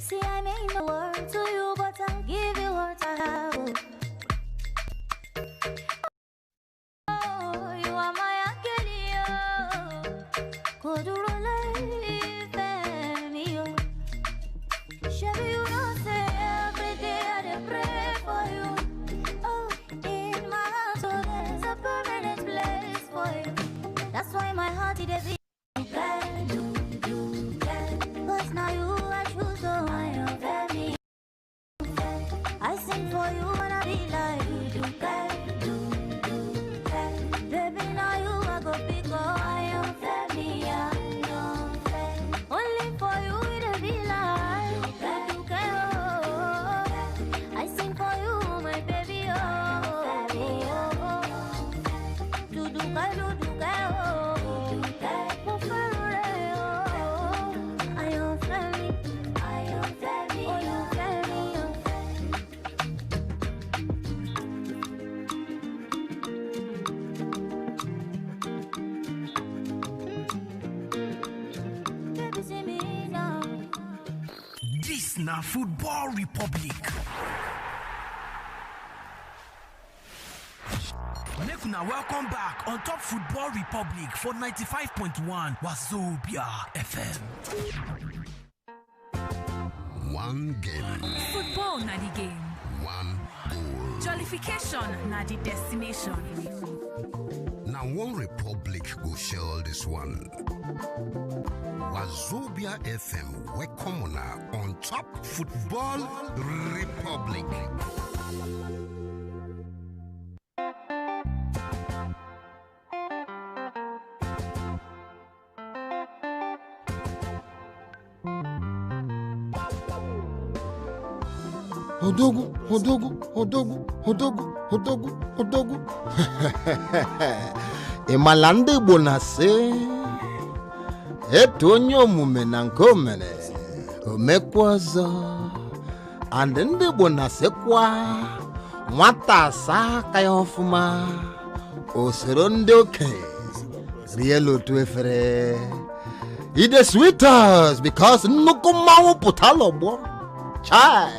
See, I may no word to you, but I'll give you what I have. Oh, you are my angel. Shabby, you don't say every day I pray for you. Oh, in my heart, so there's a permanent place for you. That's why my heart is a but now you are true, so I am very. I sing for you when I be like you do. Baby, now you are go big, I am very. Only for you it be like you I sing for you, my baby, This na Football Republic. Now welcome back on Top Football Republic for 95.1 Wazobia FM. One game. Football na the game. One goal. Jollification na the destination. Now one Republic go share this one. Wazobia FM welcome on Top Football Republic. Odogu. Imalande bonase. Etonyo mumenankomene. Omekwaza. Andende bonase kwa. Mwata sa kayofuma. Oseronde oke. Rielo tuefere. It is sweet us because nukumawo putalobo. Chai.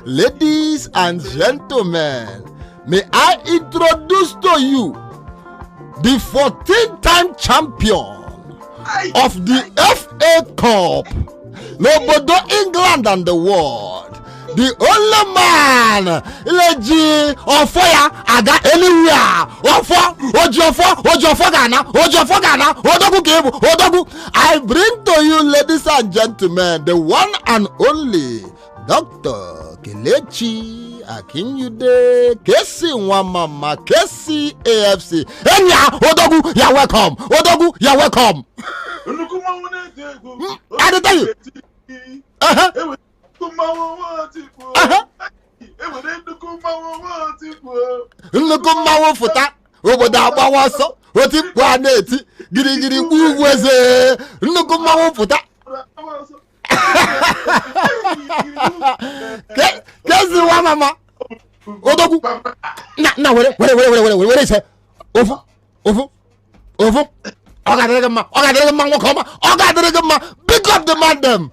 Ladies and gentlemen, may I introduce to you the 14th-time champion of the FA Cup, Nobodo England and the world, the only man, Leji on fire, I got anywhere. Ojofor Ghana, Odogu. I bring to you, ladies and gentlemen, the one and only Dr. Kelechi Akinyude, Kesi Wamama, Kesi AFC. Enya, Odogu, you're welcome. I did tell you. Nnukumawo futa obodo agbawaso oti planeti girigiri ugweze nnukumawo futa kezi wa mama odogu na were se ofu ogadere ma big up the man them.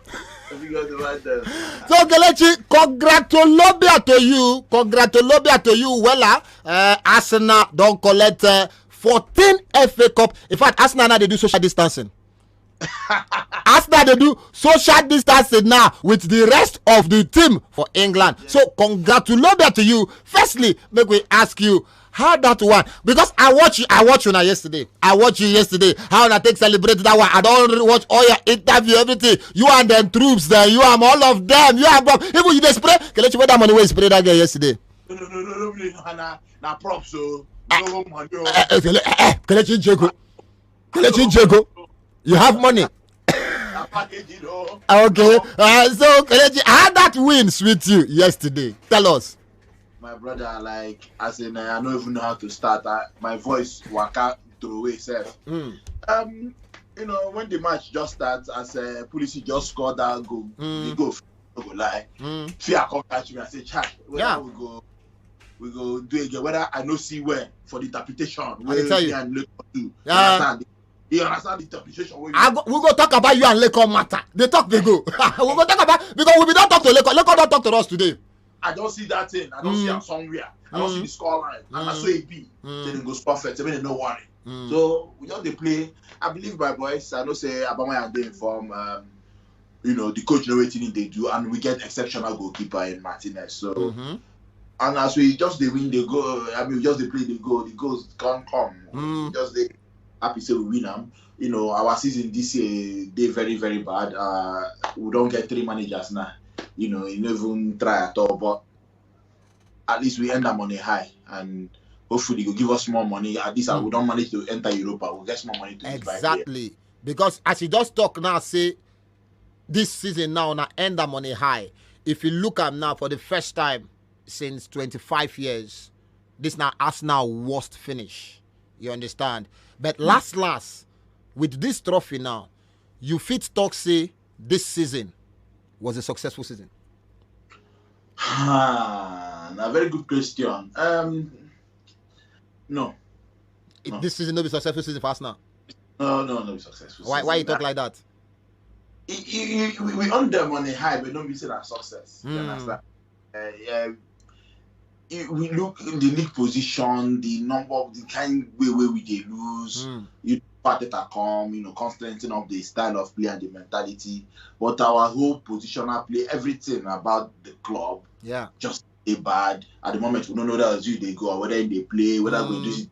So Kelechi, congratulobia to you. Well, Arsenal don't collect 14 FA Cup. In fact, Arsenal now they do social distancing. Arsenal they do social distancing now with the rest of the team for England. So congratulobia to you. Firstly, make we ask you how that one, because I watch you now yesterday. How I take celebrate that one. I don't watch all your interview, everything. You and them troops there. You and all of them. You and even you they spray. Kelechi, where that money was spray that guy yesterday? No, na props so. Kelechi Jago. You have money. Okay. So Kelechi, how that wins with you yesterday? Tell us. My brother, like, as in, I don't even know how to start. My voice waka through away self. You know, when the match just starts, as police just scored that goal, they go lie. Fear come catch me and say, "Chat, whether we go do again. Whether I know see where for the interpretation. Where I tell you. and look do. You understand the interpretation? We go talk about you and Lekon matter. They talk, they go. We go talk about, because we don't talk to Lekon. Lekon don't talk to us today. I don't see that thing. I don't see him somewhere. I don't see the scoreline. And that's so it be. Then it goes perfect. I mean, no worry. So we just they play. I believe my boys. I know say Abama and they inform. The coach know what they do, and we get exceptional goalkeeper in Martinez. So and as we just they win, they go. I mean, we just they play, they go. The goals can't come. Just they happy say we win them. Our season this year they very very bad. We don't get 3 managers now. You don't even try at all, but at least we end up on a high, and hopefully will give us more money. At least we don't manage to enter Europa, we'll get more money to exactly. Because as you just talk now, say this season now end up on a high. If you look at now for the first time since 25 years, this now Arsenal worst finish. You understand? But last with this trophy now, you fit talk say this season was a successful season? A very good question. No. This season no be successful season for Arsenal? No be successful. Why you talk like that? We on them on a high, but don't be saying that success. You understand? We look in the league position, the number of the kind way we they lose. Pateta come, constantly up the style of play and the mentality. But our whole positional play, everything about the club, just a bad. At the moment, we don't know that you they go or whether they play, whether we do it.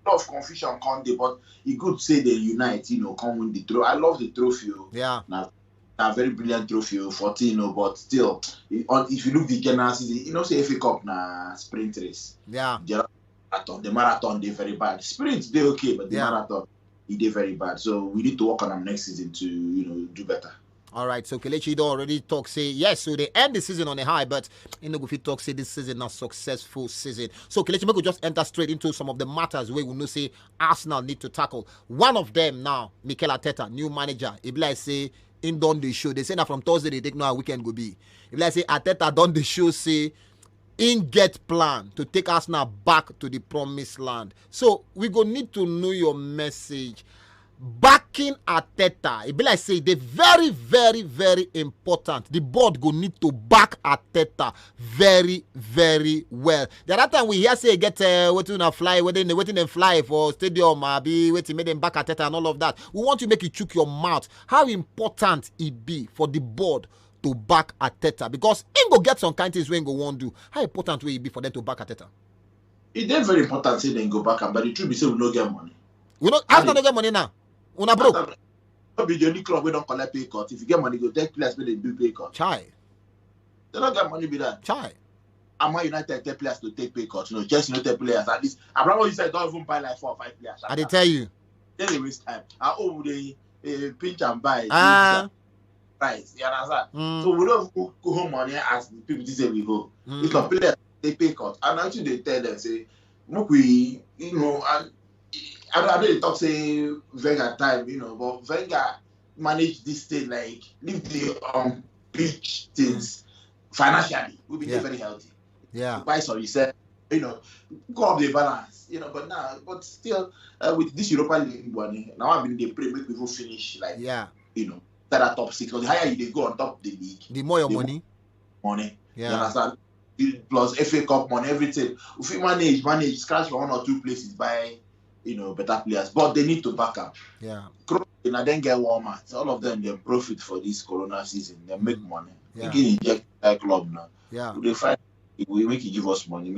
A lot of confusion can't they, but it could say they unite, come win the trophy. I love the trophy. Now, a very brilliant trophy, 14, but still, if you look the general season, say FA Cup na sprint race. The marathon they very bad. Sprint they okay, but the marathon he did very bad. So we need to work on them next season to do better. All right, so Kelechi already talk say yes, so they end the season on a high, but if you talk say this season a successful season. So Kelechi, we could just enter straight into some of the matters where we know say Arsenal need to tackle. One of them now, Mikel Arteta, new manager. If like say in done the show, they say that from Thursday they take now a weekend go be. If like say Arteta done the show, say in get plan to take Arsenal back to the promised land. So we go need to know your message. Backing Arteta, it be like say they very, very, very important. The board go need to back Arteta very, very well. The other time we hear say get waiting to fly, waiting them fly for stadium, be waiting make them back Arteta and all of that. We want to make you chook your mouth. How important it be for the board to back Arteta, because he go get some kind of things when go want do. How important will it be for them to back Arteta? It is very important say they go back, but the truth be say we no get money. We don't have no get money now. Una broke. Not be the only club we don't collect pay cut. If you get money, go take players where they do pay cut. Chai. They don't get money be that. Chai. Am I United take players to take pay cut? Just take players at least. Abraham said don't even buy like 4 or 5 players. I did tell you. Then they waste time. They pinch and buy. Price. You understand? So we don't go home money as the people say we go. It's not players they pay cut. And actually they tell them say, look, we I know they talk say Wenger time, but Wenger manage this thing like leave the pitch things financially. We'll be very healthy. Buy some research, go up the balance, but still with this Europa League one, now I mean they pray make people finish like that top 6. Because the higher you go on top of the league, the more your money. You understand? Plus FA Cup money, everything. If you manage, scratch for 1 or 2 places by better players, but they need to back up. And then get warmer. So all of them they profit for this Corona season. They make money. They can inject that club now. They find we make it give us money,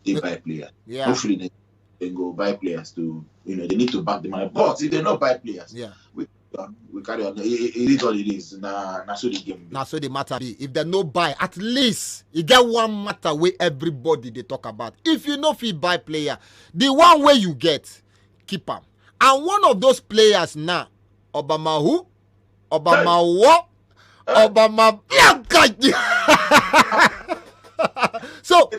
they buy players. Hopefully they go buy players to they need to back the money. But if they not buy players, we carry on. It is what it is. Now so the game. Now so the matter be. If they no buy, at least you get one matter where everybody they talk about. If you know if you buy player, the one way you get, keep them. And one of those players now, Obama who? Obama what? Obama. So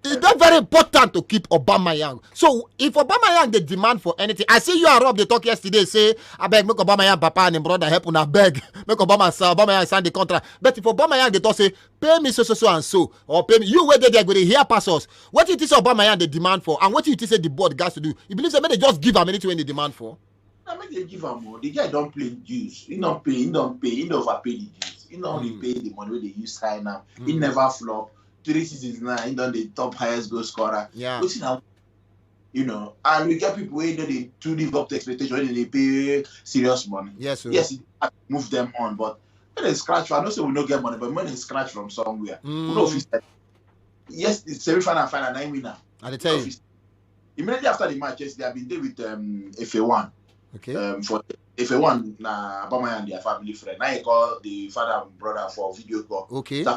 it's not very important to keep Aubameyang. So if Aubameyang they demand for anything, I see you and Rob they talk yesterday say I beg make Aubameyang papa and him brother help una beg make Aubameyang sign the contract. But if Aubameyang they talk say pay me so and so or pay me you where they go to hear pass us. What it is Aubameyang they demand for and what it is say the board guys to do? You believe they may just give them anything when they demand for? I make they give him more. The guy don't play dues. He don't pay. He don't overpay the dues. He don't repay the money they use sign now. He never flop. 3 seasons now. He done the top highest goal scorer. Yeah. But you know, and we get people where they do live up to expectation, when they pay serious money. Yes, sir. Yes, it move them on, but when they scratch, I don't say we don't get money, but when they scratch from somewhere, we know if it's yes, the semi-final, final, 9 winner. I tell you. Immediately after the match, yesterday, I've been there with FA1. Okay. For FA1, Abama and their family friend. Now he call the father and brother for video call. Okay. So I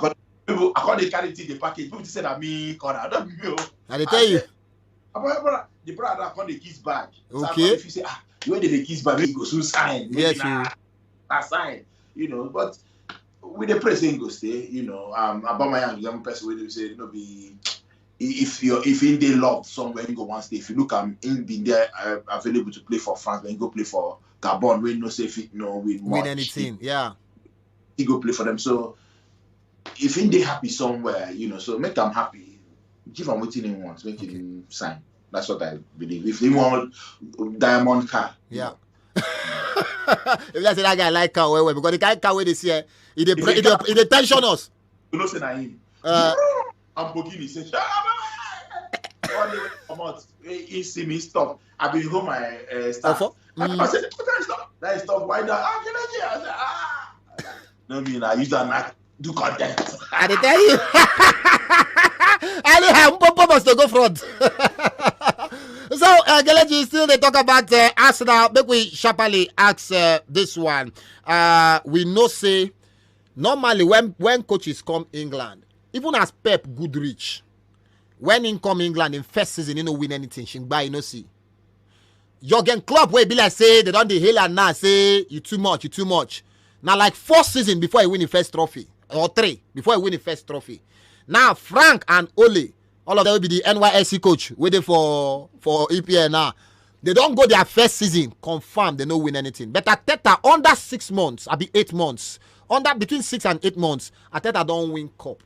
call the carry the package. People say that me corner. I don't know. I tell you. The brother call the kiss bag. Okay. So if you say, you went to the kiss bag, he go soon sign. Yes, I sign. You know, but with the press, he go stay. You know, Abama and the young person will say, you know, be. If in they love somewhere, you go one stay. If you look at him being there available to play for France, then you go play for Gabon, when no say fit no win anything. Yeah. He go play for them. So if in they happy somewhere, you know, so make them happy. Give him what he wants, make him sign. That's what I believe. If they want diamond car, yeah. If let's say that guy like car, well, because the guy car where they see he tension us. You know, say na him. I'm Bogini say, one day come out, he see me stop. I been home my staff. I said, stop. That is stop. Why not? I said, no, I use that do content. I tell you. I have purpose to go front. So, Kelechi, still they talk about Arsenal. Make we sharply ask this one. We know say normally when coaches come England. Even as Pep Goodrich, when he come England in first season, he no win anything. Shingba, you no see. Jurgen Klopp, where be like say they don't hail and now say you too much. Now like 4 seasons before he win the first trophy, or 3 before he win the first trophy. Now Frank and Ole, all of them will be the NYSC coach waiting for EPL now. They don't go their first season confirm they no win anything. But Arteta under 6 months, I be 8 months, between 6 and 8 months, Arteta don't win cup.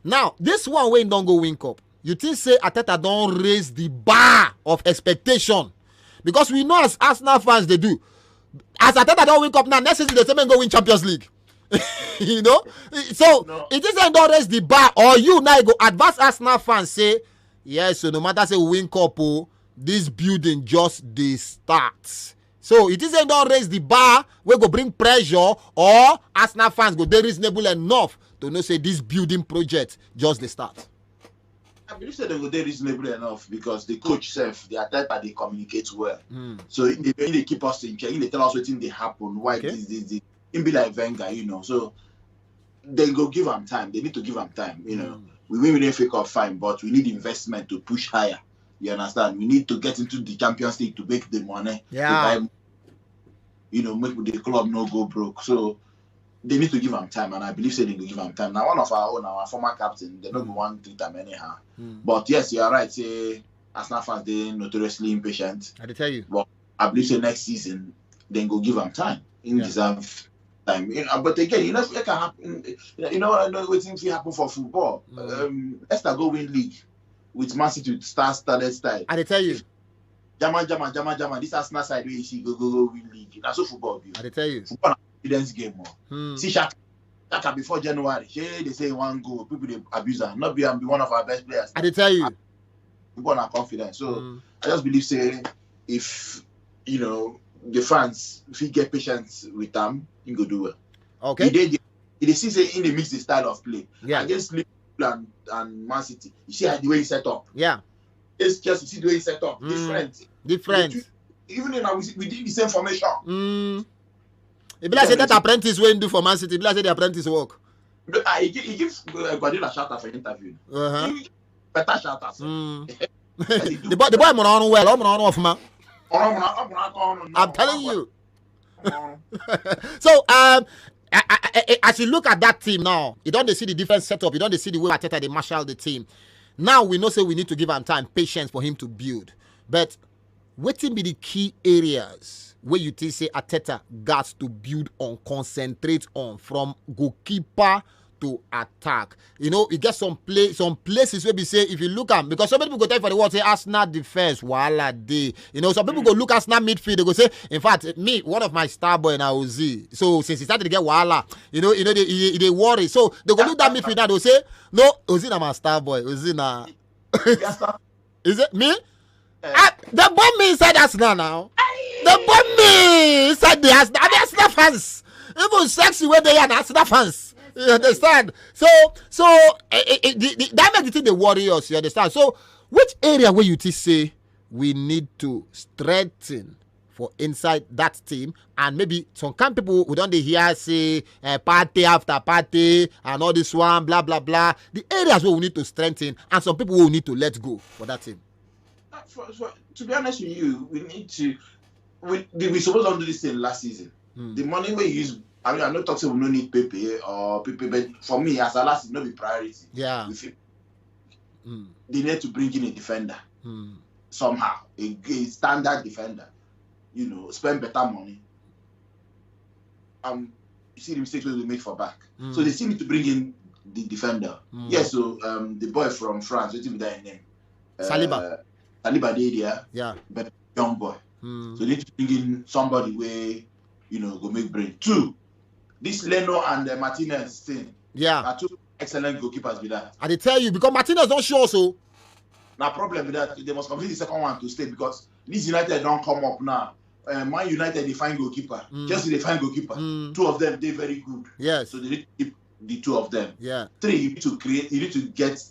Now, this one when don't go win cup, you think say Arteta don't raise the bar of expectation. Because we know as Arsenal fans they do. As Arteta don't win cup now, next season they say go win Champions League. You know? So, it isn't don't raise the bar, or you now go advance Arsenal fans say, yes, so no matter say win cup, this building just the starts. So, it isn't don't raise the bar, we go bring pressure, or Arsenal fans go they reasonable enough to know say this building project just the start. I believe that they go there reasonable enough because the coach self, the Arteta, they communicate well. So they keep us in check, they tell us what thing they happen, why this. It be like Wenger, you know. So they go give them time. They need to give them time, you know. We win with FA Cup fine, but we need investment to push higher. You understand? We need to get into the Champions League to make the money. Yeah. To buy, you know, make the club no go broke. So they need to give him time, and I believe they will give him time. Now, one of our own, our former captain, they don't want to treat him anyhow. But yes, you are right. Say Arsenal fans, they notoriously impatient. I tell you. But I believe next season, then go give him time. He deserve time. You know, but again, you know, it can happen. You know, I know what things happen for football. Leicester go win league with Man City with started style. I tell you. Jama. This Arsenal side where you see go win league. That's what football be. I tell you. Football confidence game more. See Shaka before January. They say one goal. People they abuse her. Not be one of our best players. I tell you. Football are confidence. So I just believe say if you know the fans, if he get patience with them, he go do well. Okay. He see in the mix the style of play. Yeah. Against Liverpool and Man City. You see the way he set up. Yeah. It's just you see the way he set up. Different. Even in we did the same formation. It be like say that apprentice when do for Man City. It be like say the apprentice work. He gives Guardiola a shout out for interview. Better shout out. The boy mo on well. I'm on off man. I'm telling you. So as you look at that team now, you don't see the different setup. You don't see the way Arteta they marshal the team. Now we know say we need to give him time, patience for him to build. But what will be the key areas where you think say Arteta got to build on, concentrate on, from goalkeeper to attack. You know, you get some places where we say if you look at, because some people go tell for the world say Arsenal defense, wala day. You know, some people go look at Arsenal midfield, they go say, in fact, me, one of my star boy now Ozzy. So since he started to get wala, they worry. So they go look that midfield now, they say, no, Ozzy na my star boy, Ozzy na. Is it me? They bomb me inside Arsenal now. They bomb me inside the Arsenal. I mean, Arsenal fans. Even sexy where they are Arsenal fans. You understand? So that makes the thing they worry us. You understand? So which area where you say we need to strengthen for inside that team, and maybe some kind of people who don't hear say party after party and all this one blah blah blah. The areas where we need to strengthen, and some people who need to let go for that team. To be honest with you, we need to. We supposed to do this thing last season. The money we use. I mean, I'm not talking we don't need Pepe or Pepe, but for me, as a last, it's not be priority. Yeah. They need to bring in a defender somehow, a standard defender. You know, spend better money. You see the mistakes we make for back. So they still need to bring in the defender. Yes, so the boy from France, what's that name? Saliba. Saliba did, yeah. Yeah. But young boy. So they need to bring in somebody where, you know, go make brain. 2, this Leno and Martinez thing. Yeah. Are 2 excellent goalkeepers with that. And they tell you, because Martinez don't show so. Now problem with that, they must convince the second one to stay, because Leeds United don't come up now. Man United, they find goalkeeper. Just they find goalkeeper. 2 of them, they're very good. Yes. So they need to keep the 2 of them. Yeah. 3, you need to get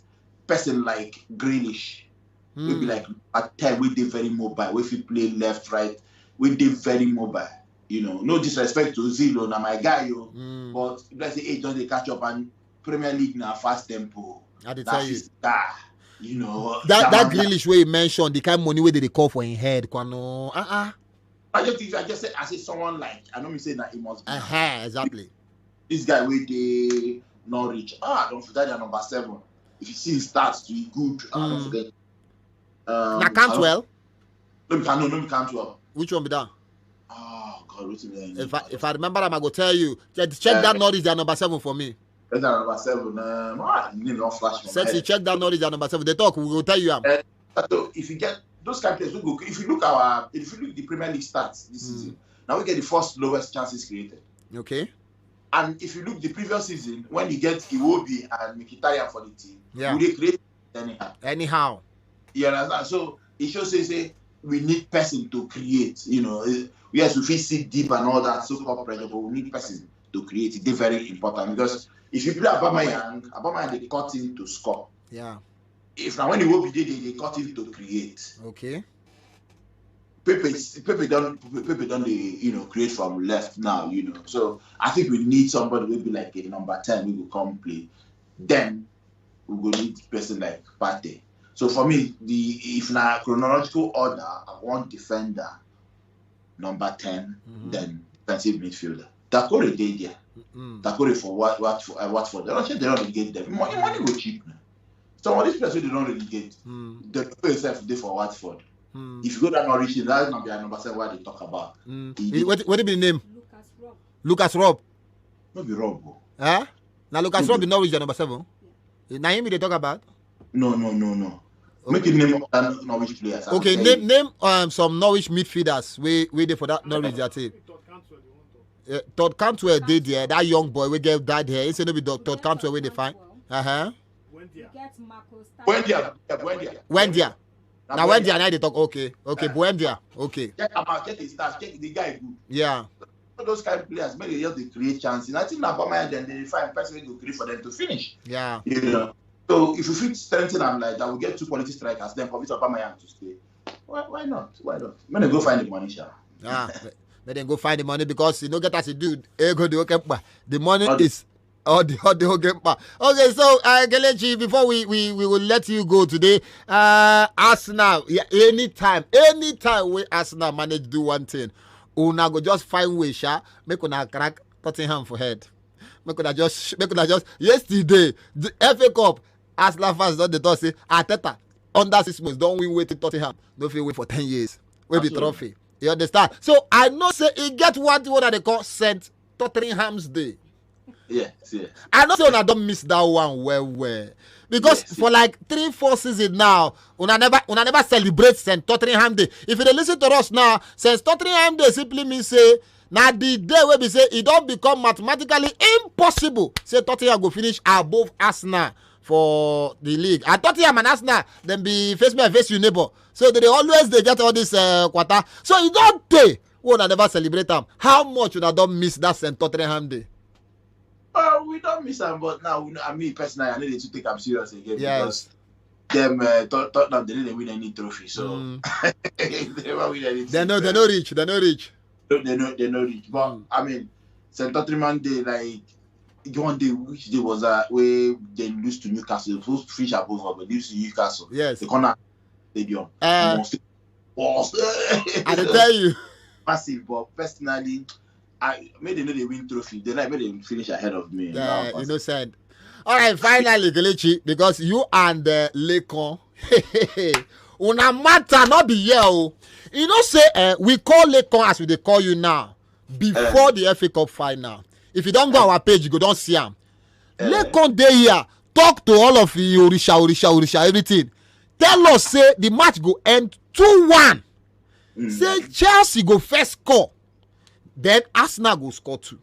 person like Grealish. Maybe like at 10, we did very mobile. If you play left, right, we did very mobile. You know, no disrespect to Zilo, now my guy, yo. But let's say 8 don't they catch up, and Premier League now fast tempo. I did tell you. You know that Grealish way you mentioned, the kind of money where they call for in head, kwano. I just said, I say someone like, I don't mean say that it must be. Exactly. This guy where they not reach. Don't forget their number 7. If you see his stats to be good, don't forget. Now Cantwell. No, Cantwell. Which one be that? Oh God, what's his name? If I remember, I'm gonna tell you. Check that Norwich, their number 7 for me. That's number 7. Name don't flash. Sexy, check that Norwich, their number 7. They talk, we will tell you. So if you get those kind of players, go. If you look the Premier League stats this season, now we get the first lowest chances created. Okay. And if you look the previous season, when you get Iwobi and Mkhitaryan for the team, yeah, they create anyhow. You understand? So it shows say we need person to create. You know, yes, we feel sit deep and all that so-called pressure, but we need person to create. It's very important, because if you play Aubameyang, they cut him to score. Yeah. If now when Iwobi did it, they cut him to create. Okay. Pepe don't create from left now, you know. So I think we need somebody who will be like a number 10 we will come play. Then we will need a person like Partey. So for me, if na chronological order, I want defender, number 10, then defensive midfielder. Takore did there. Takore for Watford. They don't really get them. Money go cheap now. Some of these players they don't really get. The play itself they for Watford. If you go down Norwich, that's not be a number 7 where they talk about. What be the name? Lucas Robb. Not be Rob. Huh? Now Lucas Robb in Norwich, number 7. Now him they talk about? No. Make it name Norwich players. Okay, name some Norwich midfielders. Wait for that Norwich that team. Todd Cantwell did there. That young boy we gave that here. It's gonna be Todd Cantwell where they find. Buendia. Now Buendia now they talk. Okay. Buendia. Okay. Check his stats. Check the guy good. Yeah. Those kind of players, maybe they help they create chances. I think Aubameyang then they find person to create for them to finish. Yeah. You know. So if you fit strengthen them like that, we get 2 quality strikers, then convince Aubameyang to stay. Why not? When they go find the money, Sha. Let them go find the money, because you know get as a dude. The money is all the game. Okay, so Kelechi, before we will let you go today, Arsenal, anytime we Arsenal manage do one thing, una go just find way, Sha, make una crack Tottenham for head. Make una just yesterday the FA Cup, Arsenal fans don't they talk say Arteta under 6 months don't win waiting Tottenham, no fit win for 10 years. We be trophy. You understand? So I know say he get one thing that they call St. Tottenham's Day. Yes. I know say I don't miss that one well. Because for like 3-4 seasons now, una never celebrate St. Tottenham Day. If you listen to us now, St. Tottenham Day simply means say now the day where we say it don't become mathematically impossible. Say Tottenham go finish above Arsenal for the league. I Tottenham and Arsenal then be face your neighbor. So they get all this quarter. So you don't pay. We will never celebrate them. How much would I don't miss that St. Tottenham Day? We don't miss them, but now, I mean, personally, I need to take them serious again yes. because them Tottenham they didn't win any trophy, so they never win anything. They're not rich. They're not rich. But I mean, St. Tottenham Day, like one day, which day was that where they lose to Newcastle? They supposed to finish above, but they lose to Newcastle. Yes. The corner stadium. I tell you. Massive, but personally, I made them know they win trophy. They made them finish ahead of me. Innocent. All right, finally, Kelechi, because you and Lekon, una matter not be here. You know, say we call Lekon as we call you now before the FA Cup final. If you don't go our page, you go don't see him. Lekon dey here, talk to all of you, Orisha, everything. Tell us, say the match go end 2-1. Say Chelsea go first score, then Arsenal go score 2.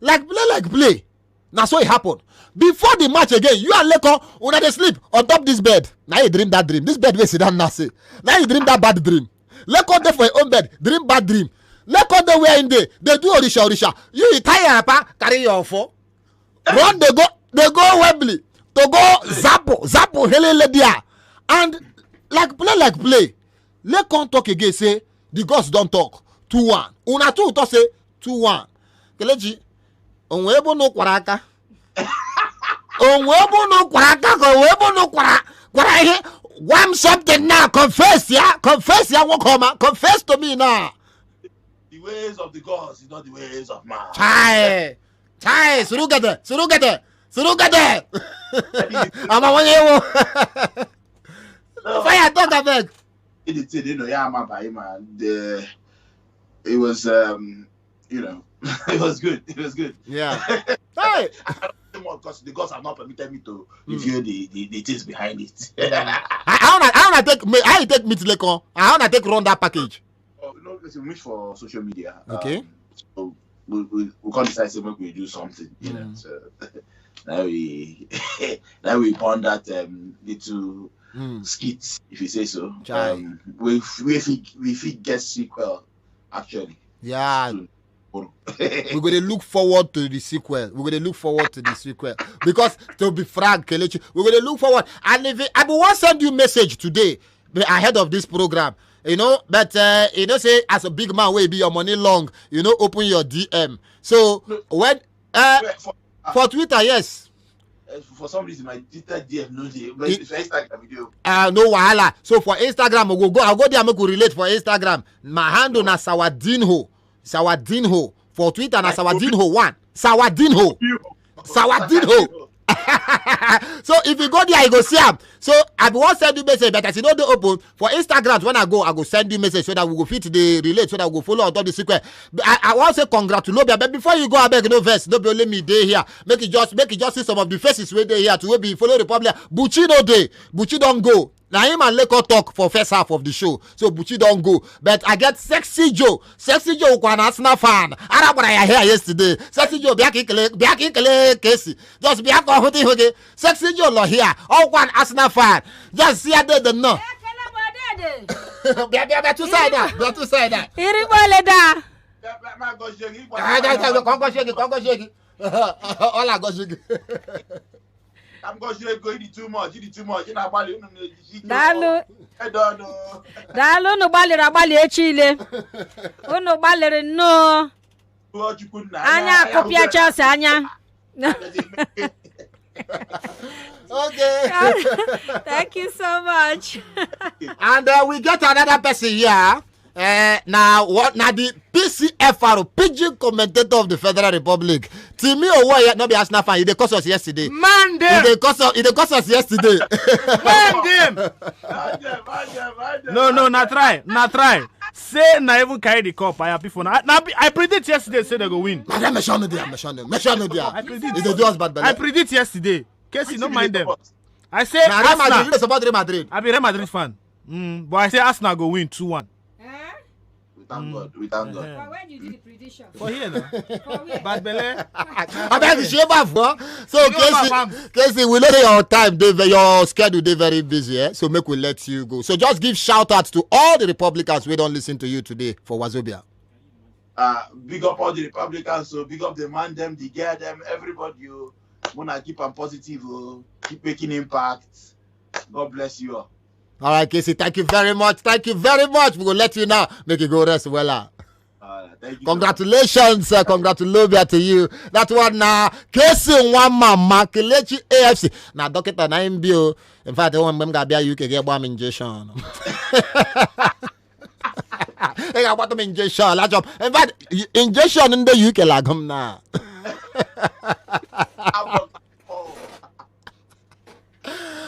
Like play. Now so it happened. Before the match again, you and Lekon, una dey sleep on top this bed. Now you dream that dream. This bed wey sit down now say. Now you dream that bad dream. Lekon dey for your own bed, dream bad dream. Lekon dey where in dey, they do Orisha. You tire apa, carry your phone. Run they go Wembley to go Zappo helele there. And play. Lekon talk again, say the gods don't talk. 2-1. Una two talk say 2-1. Kelechi, onwebo no kwaraka. Onwebo no kwaraka. One something now. Confess, Confess to me now. The ways of the gods is not the ways of man. Chai, surugade. I'm a one year. Fire talk about. It was it was good. Yeah. Hey. Because the gods have not permitted me to review the things behind it. I wanna take meet Lekon. I wanna take run that package. Listen, we wish for social media. Okay. So we can't decide say we do something. You know. So now we bond that little skits, if you say so. We get sequel actually. Yeah. We're going to look forward to the sequel. Because to be frank, Kelechi, we're going to look forward. And if I will want to send you a message today ahead of this program, but say as a big man will be your money long, open your DM. So when for Twitter, yes. For some reason, my Twitter DM no dey, but it's for Instagram video. No wahala. So for Instagram, I'll go there and relate for Instagram. My handle na Sawadinho. For Twitter na Sawadinho1. Sawadinho. So if you go there, you go see him. So I will send you message, but as you know they open for Instagram. When I go send you message so that we go fit the relate, so that we go follow on top the secret. I want to say congratulate, but before you go, I beg no verse, no be only me day here. Make it just see some of the faces where they here to be follow the public. Buchi no day, Buchi don't go. Now him and Lekon talk for first half of the show, so Buchi don't go. But I get Sexy Joe who an Arsenal fan. I don't know what I hear yesterday. Sexy Joe, biaki Casey. Just biaki okay. Sexy Joe lo here. All one Arsenal fan. Just see the no. Be two side that. Iribole da. Congo shake. All I go shake. I'm going to go eat too much. Dalu no bali echile. Uno bali no. Anya kopia Chelsea anya. Okay. Thank you so much. And we get another person here. Now the PCFR, Pigeon Commentator of the Federal Republic. Timmy Owoye, not be Arsenal fan. He dey cause us yesterday. Man them. He dey cause us yesterday. Man them. No, not try. say na even carry the cup. I happy for now. I predict yesterday say they go win. Madam, mention no dia. I predict. If they do us bad, I predict yesterday. Casey, don't mind them. I say Real Madrid. Arsenal. You support Real Madrid. I be Real Madrid fan. But I say Arsenal go win 2-1. We thank God. But where do you do the prediction? For here now. For where? Bad belle. I beg you, shame off, huh? So, Casey, we know that your time, your schedule, they very busy, eh? So make we let you go. So just give shout outs to all the Republicans we don't listen to you today for Wazobia. Big up all the Republicans, so big up the man them, the girl them, everybody. You wanna keep them positive, keep making impact. God bless you all. All right, Casey, thank you very much. Thank you very much. We will let you now. Make you go rest well. Thank you. Congratulations, congratulations to you. That one now, Casey one mama, Kelechi AFC. Now, Doctor Naimbio. In fact, one member be you can get one injection. Hey, I want them injection. In fact, injection in the UK like him now.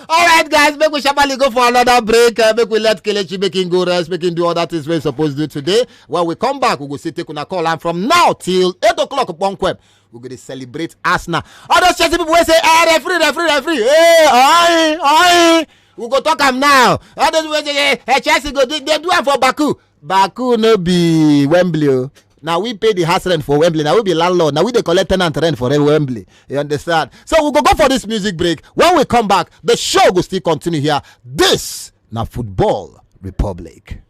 All right, guys, make we shabali go for another break. Make we let Kelechi make him go rest, make him do all that is we're supposed to do today. When we come back, we go see take on a call, and from now till 8 o'clock upon Queb, we're going to celebrate Arsenal. All those Chelsea people will say, referee. Hey, aye. We go talk am now. All those will say, hey, Chelsea go do, they do it for Baku. Baku no be Wembley. Now we pay the house rent for Wembley. Now we be landlord. Now we dey collect tenant rent for Wembley. You understand? So we go for this music break. When we come back, the show will still continue here. This na Football Republic.